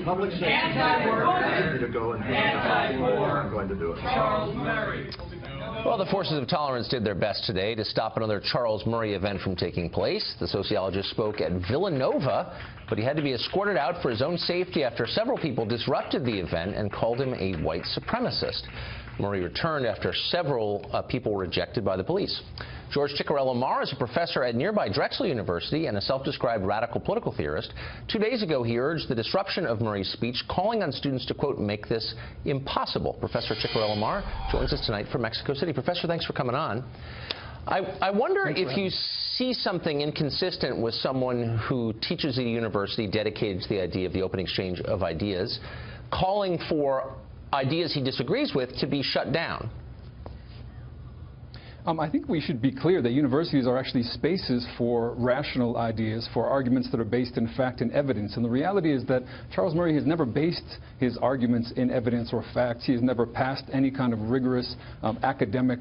public safety to go and I'm going to do it. Charles Murray. Well, the forces of tolerance did their best today to stop another Charles Murray event from taking place. The sociologist spoke at Villanova, but he had to be escorted out for his own safety after several people disrupted the event and called him a white supremacist. Murray returned after several people were rejected by the police. George Ciccariello-Maher is a professor at nearby Drexel University and a self-described radical political theorist. 2 days ago, he urged the disruption of Murray's speech, calling on students to, quote, make this impossible. Professor Ciccariello-Maher joins us tonight from Mexico City. Professor, thanks for coming on. I wonder if you see something inconsistent with someone who teaches at a university dedicated to the idea of the open exchange of ideas, calling for ideas he disagrees with to be shut down. I think we should be clear that universities are actually spaces for rational ideas, for arguments that are based in fact and evidence. And the reality is that Charles Murray has never based his arguments in evidence or facts. He has never passed any kind of rigorous academic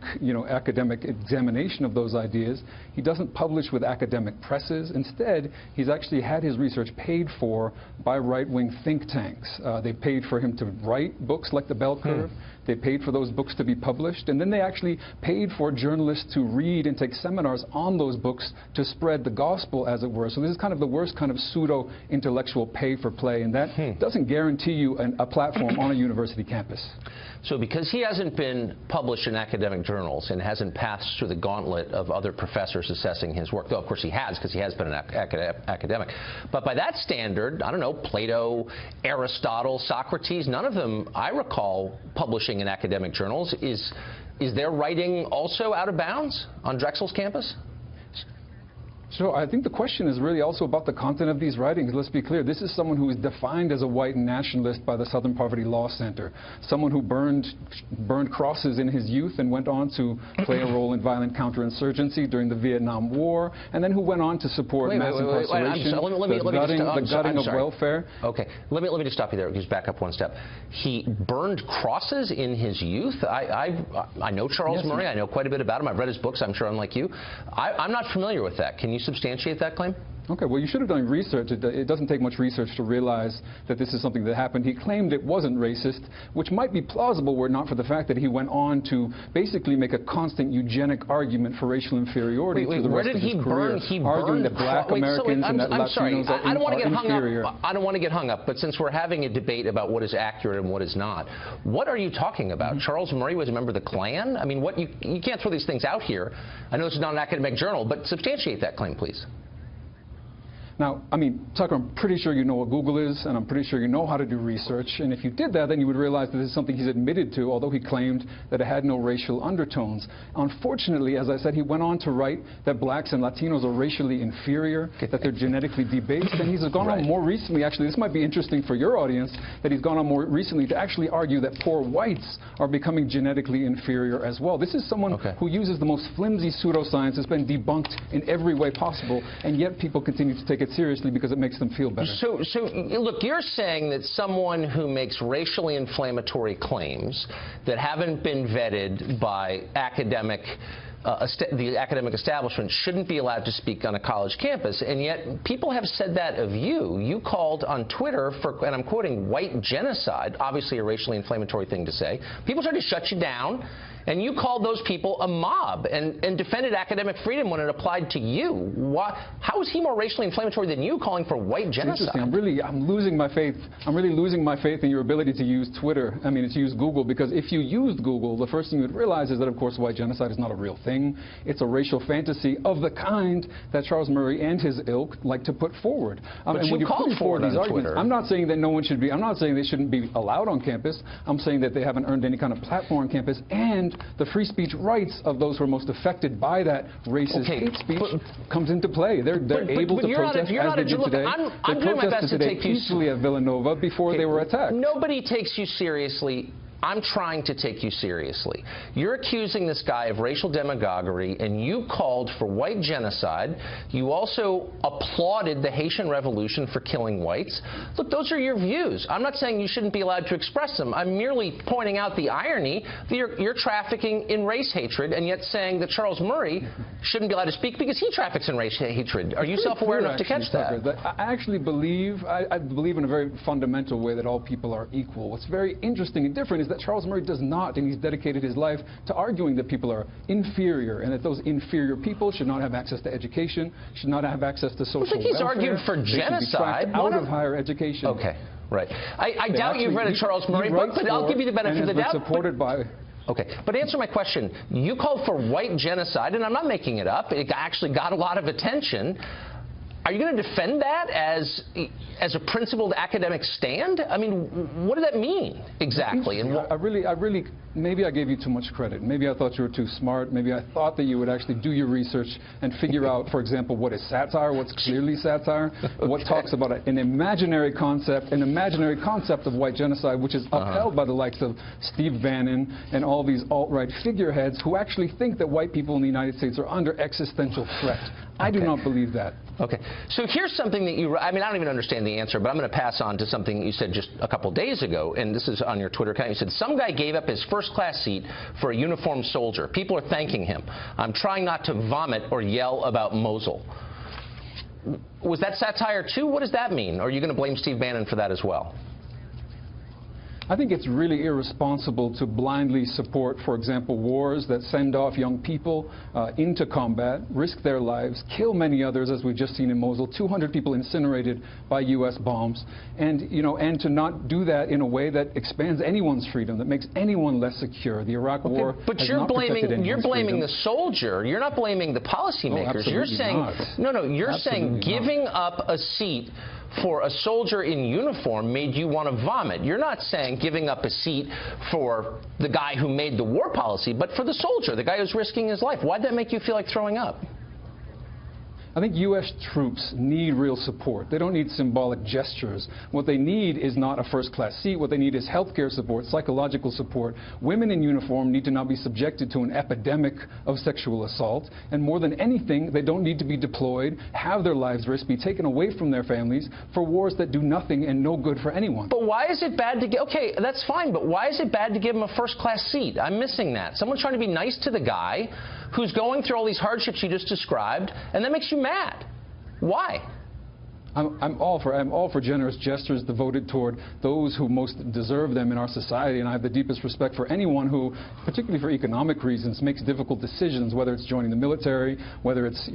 examination of those ideas. He doesn't publish with academic presses. Instead, he's actually had his research paid for by right-wing think tanks. They paid for him to write books like The Bell Curve. They paid for those books to be published, and then they actually paid for journalists to read and take seminars on those books to spread the gospel, as it were. So this is kind of the worst kind of pseudo-intellectual pay for play, and that doesn't guarantee you a platform on a university campus. So because he hasn't been published in academic journals and hasn't passed through the gauntlet of other professors assessing his work, though of course he has, because he has been an academic, but by that standard, I don't know, Plato, Aristotle, Socrates, none of them, I recall, publishing in academic journals. Is their writing also out of bounds on Drexel's campus? So I think the question is really also about the content of these writings. Let's be clear. This is someone who is defined as a white nationalist by the Southern Poverty Law Center, someone who burned crosses in his youth and went on to play a role in violent counterinsurgency during the Vietnam War, and then who went on to support mass incarceration, the gutting of welfare. Okay, let me just stop you there. Just back up one step. He burned crosses in his youth. I know Charles Murray. I know quite a bit about him. I've read his books. I'm sure, unlike you. I'm not familiar with that. Can you substantiate that claim? Okay, well, you should have done research. It doesn't take much research to realize that this is something that happened. He claimed it wasn't racist, which might be plausible were it not for the fact that he went on to basically make a constant eugenic argument for racial inferiority through the rest of his career, arguing that black Americans and that Latinos are inferior. I don't want to get hung up, but since we're having a debate about what is accurate and what is not, what are you talking about? Charles Murray was a member of the Klan? I mean, you can't throw these things out here. I know this is not an academic journal, but substantiate that claim, please. Now, I mean, Tucker, I'm pretty sure you know what Google is, and I'm pretty sure you know how to do research. And if you did that, then you would realize that this is something he's admitted to, although he claimed that it had no racial undertones. Unfortunately, as I said, he went on to write that blacks and Latinos are racially inferior, that they're genetically debased. And he's gone on more recently, actually, this might be interesting for your audience, that he's gone on more recently to actually argue that poor whites are becoming genetically inferior as well. This is someone who uses the most flimsy pseudoscience that's been debunked in every way possible, and yet people continue to take it seriously because it makes them feel better. So look, you're saying that someone who makes racially inflammatory claims that haven't been vetted by the academic establishment shouldn't be allowed to speak on a college campus, and yet people have said that of you. You called on Twitter for, and I'm quoting, white genocide, obviously a racially inflammatory thing to say. People started to shut you down, and you called those people a mob and defended academic freedom when it applied to you. How is he more racially inflammatory than you calling for white genocide? Interesting. I'm losing my faith. I'm really losing my faith in your ability to use Twitter. I mean, to use Google, because if you used Google, the first thing you would realize is that, of course, white genocide is not a real thing. It's a racial fantasy of the kind that Charles Murray and his ilk like to put forward. But and when you called for these arguments, Twitter. I'm not saying that no one should be. I'm not saying they shouldn't be allowed on campus. I'm saying that they haven't earned any kind of platform on campus, and the free speech rights of those who are most affected by that racist hate speech comes into play. They're able to protest as they did today. They protested today peacefully at Villanova before they were attacked. Nobody takes you seriously I'm trying to take you seriously. You're accusing this guy of racial demagoguery, and you called for white genocide. You also applauded the Haitian Revolution for killing whites. Look, those are your views. I'm not saying you shouldn't be allowed to express them. I'm merely pointing out the irony that you're trafficking in race hatred, and yet saying that Charles Murray shouldn't be allowed to speak because he traffics in race hatred. Are you self-aware enough to catch that? I actually believe, I believe in a very fundamental way that all people are equal. What's very interesting and different is that Charles Murray does not, and he's dedicated his life to arguing that people are inferior, and that those inferior people should not have access to education, should not have access to social welfare. He's argued for genocide. Out of higher education. Okay, right. I doubt you've read a Charles Murray book, but I'll give you the benefit of the doubt. Supported by. Okay, but answer my question. You called for white genocide, and I'm not making it up. It actually got a lot of attention. Are you going to defend that as a principled academic stand? I mean, what does that mean exactly? And I really, maybe I gave you too much credit. Maybe I thought you were too smart. Maybe I thought that you would actually do your research and figure out, for example, what is satire, what's clearly satire, what talks about an imaginary concept of white genocide, which is upheld by the likes of Steve Bannon and all these alt-right figureheads who actually think that white people in the United States are under existential threat. I do not believe that. Okay. So here's something that I don't even understand the answer, but I'm going to pass on to something you said just a couple days ago, and this is on your Twitter account. You said, some guy gave up his first-class seat for a uniformed soldier. People are thanking him. I'm trying not to vomit or yell about Mosul. Was that satire, too? What does that mean? Or are you going to blame Steve Bannon for that as well? I think it's really irresponsible to blindly support, for example, wars that send off young people into combat, risk their lives, kill many others, as we've just seen in Mosul, 200 people incinerated by U.S. bombs, and to not do that in a way that expands anyone's freedom, that makes anyone less secure. The Iraq War but has you're not protected anyone's blaming freedom. the soldier. You're not blaming the policymakers. Oh, you're saying not. You're saying giving up a seat for a soldier in uniform made you want to vomit. You're not saying giving up a seat for the guy who made the war policy, but for the soldier, the guy who's risking his life. Why'd that make you feel like throwing up? I think U.S. troops need real support. They don't need symbolic gestures. What they need is not a first-class seat. What they need is health care support, psychological support. Women in uniform need to not be subjected to an epidemic of sexual assault. And more than anything, they don't need to be deployed, have their lives risked, be taken away from their families for wars that do nothing and no good for anyone. But why is it bad to give... Okay, that's fine, but why is it bad to give him a first-class seat? I'm missing that. Someone's trying to be nice to the guy who's going through all these hardships you just described, and that makes you mad. Why? I'm all for generous gestures devoted toward those who most deserve them in our society, and I have the deepest respect for anyone who, particularly for economic reasons, makes difficult decisions, whether it's joining the military, whether it's,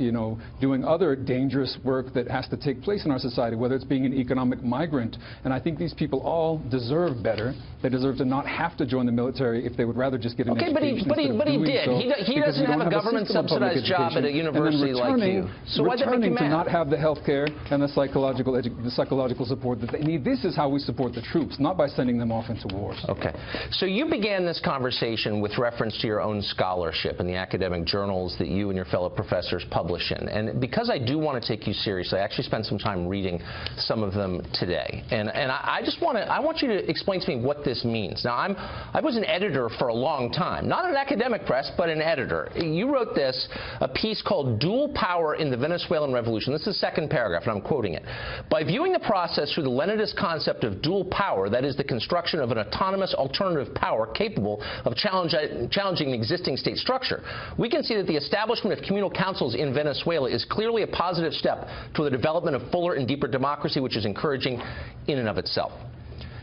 doing other dangerous work that has to take place in our society, whether it's being an economic migrant. And I think these people all deserve better. They deserve to not have to join the military if they would rather just get an education. But he did. He doesn't have a government-subsidized job at a university like you. So why does that make you mad? To not have the health care and the psychological support that they need. This is how we support the troops, not by sending them off into wars. Okay. So you began this conversation with reference to your own scholarship and the academic journals that you and your fellow professors publish in. And because I do want to take you seriously, I actually spent some time reading some of them today. And I want you to explain to me what this means. Now, I was an editor for a long time, not an academic press, but an editor. You wrote a piece called Dual Power in the Venezuelan Revolution. This is the second paragraph, and I'm quoting it. By viewing the process through the Leninist concept of dual power, that is the construction of an autonomous alternative power capable of challenging the existing state structure, we can see that the establishment of communal councils in Venezuela is clearly a positive step toward the development of fuller and deeper democracy, which is encouraging in and of itself.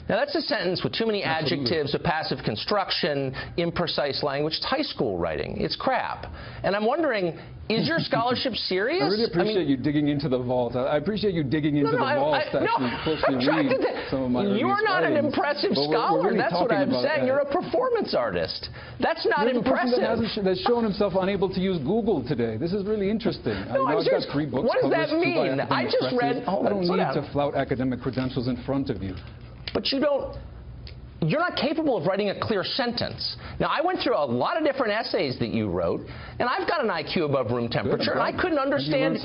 Now, that's a sentence with too many adjectives, a passive construction, imprecise language. It's high school writing. It's crap. And I'm wondering, is your scholarship serious? I really appreciate you digging into the vault. I appreciate you digging into the vault to actually closely read some of my You're not an impressive scholar. That's what I'm saying. You're a performance artist. That's not impressive. That's shown himself unable to use Google today. This is really interesting. I've got 3 books. What does that mean? I just read... I don't need to flout academic credentials in front of you. But you're not capable of writing a clear sentence. Now, I went through a lot of different essays that you wrote, and I've got an IQ above room temperature, and I couldn't understand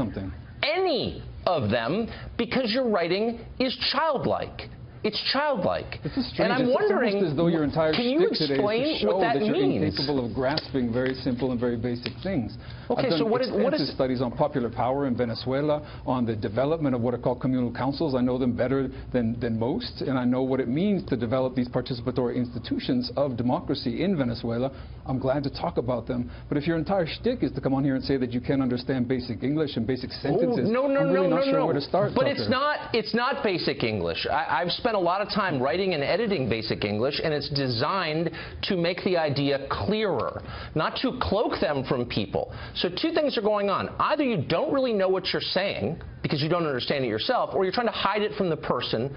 any of them because your writing is childlike. It's childlike. This is strange. And I'm wondering, it's almost as though your entire can you shtick today is to explain show what that that you're means? incapable of grasping very simple and very basic things. Okay, I've done so what is studies on popular power in Venezuela, on the development of what are called communal councils. I know them better than most, and I know what it means to develop these participatory institutions of democracy in Venezuela. I'm glad to talk about them. But if your entire shtick is to come on here and say that you can't understand basic English and basic sentences, no, I'm really not sure where to start. But Tucker. it's not basic English. I've spent a lot of time writing and editing basic English, and it's designed to make the idea clearer, not to cloak them from people. So two things are going on. Either you don't really know what you're saying because you don't understand it yourself, or you're trying to hide it from the person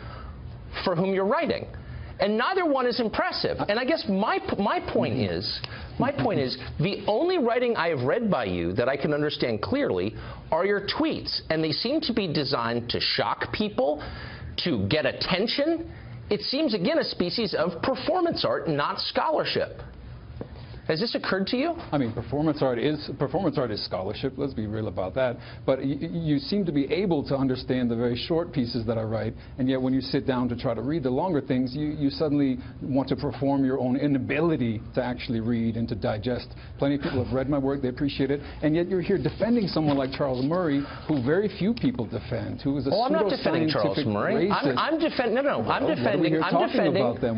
for whom you're writing. And neither one is impressive. And I guess my point is, the only writing I have read by you that I can understand clearly are your tweets. And they seem to be designed to shock people, to get attention. It seems, again, a species of performance art, not scholarship. Has this occurred to you? I mean, performance art is scholarship. Let's be real about that. But you seem to be able to understand the very short pieces that I write, and yet when you sit down to try to read the longer things, you suddenly want to perform your own inability to actually read and to digest. Plenty of people have read my work; they appreciate it, and yet you're here defending someone like Charles Murray, who very few people defend, who is a I'm not defending Charles Murray. I'm defending.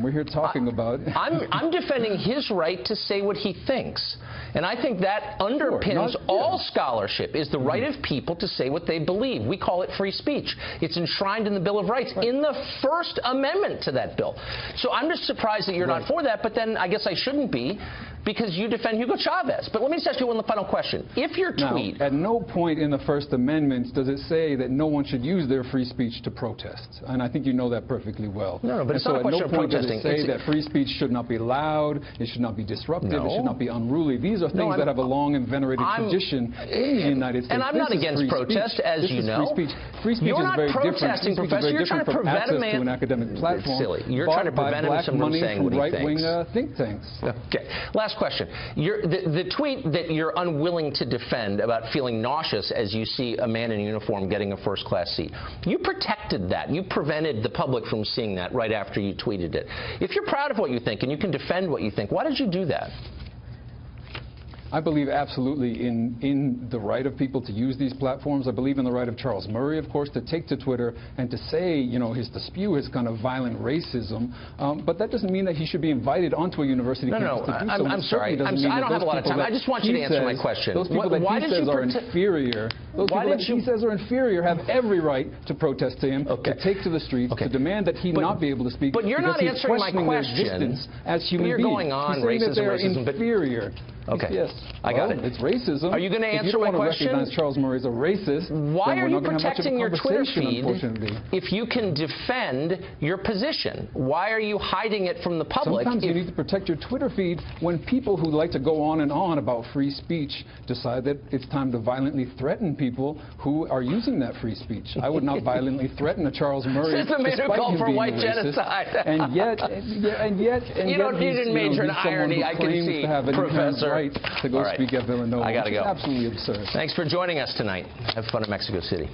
We're here talking about. I'm defending his right to say what he thinks. And I think that underpins all scholarship, is the right of people to say what they believe. We call it free speech. It's enshrined in the Bill of Rights, in the First Amendment to that bill. So I'm just surprised that you're not for that, but then I guess I shouldn't be, because you defend Hugo Chavez. But let me just ask you one final question. If your tweet... Now, at no point in the First Amendment does it say that no one should use their free speech to protest. And I think you know that perfectly well. No, but it's not a question of protesting. At no point does it say that free speech should not be loud, it should not be disruptive, it should not be unruly. These are things that have a long and venerated tradition in the United States. And I'm not against protest, as you know. Free speech is very different. You're not protesting, Professor. You're trying to prevent a man... to an academic platform. Silly. You're trying to prevent him from saying what he thinks. Right-wing think tanks. Okay. Last question. The tweet that you're unwilling to defend about feeling nauseous as you see a man in uniform getting a first-class seat, you protected that. You prevented the public from seeing that right after you tweeted it. If you're proud of what you think and you can defend what you think, why did you do that? I believe absolutely in the right of people to use these platforms. I believe in the right of Charles Murray, of course, to take to Twitter and to say, you know, to spew his kind of violent racism. But that doesn't mean that he should be invited onto a university campus to do so. I'm sorry. I don't have a lot of time. I just want you to answer my question. Those people that he says are inferior, those people that he says are inferior have every right to protest to him, to take to the streets, to demand that he not be able to speak. But you're not answering my question. As human beings. You're going on racism, inferior. Okay. Yes. I got it. It's racism. Are you going to answer my question? If you don't want to recognize Charles Murray as a racist, why are you protecting your Twitter feed if you can defend your position? Why are you hiding it from the public? Sometimes you need to protect your Twitter feed when people who like to go on and on about free speech decide that it's time to violently threaten people who are using that free speech. I would not violently threaten a Charles Murray. This is the man who called for white genocide. And yet, you didn't major in irony. I can see, Professor. To go speak at Villanova. I gotta go. Absolutely absurd. Thanks for joining us tonight. Have fun in Mexico City.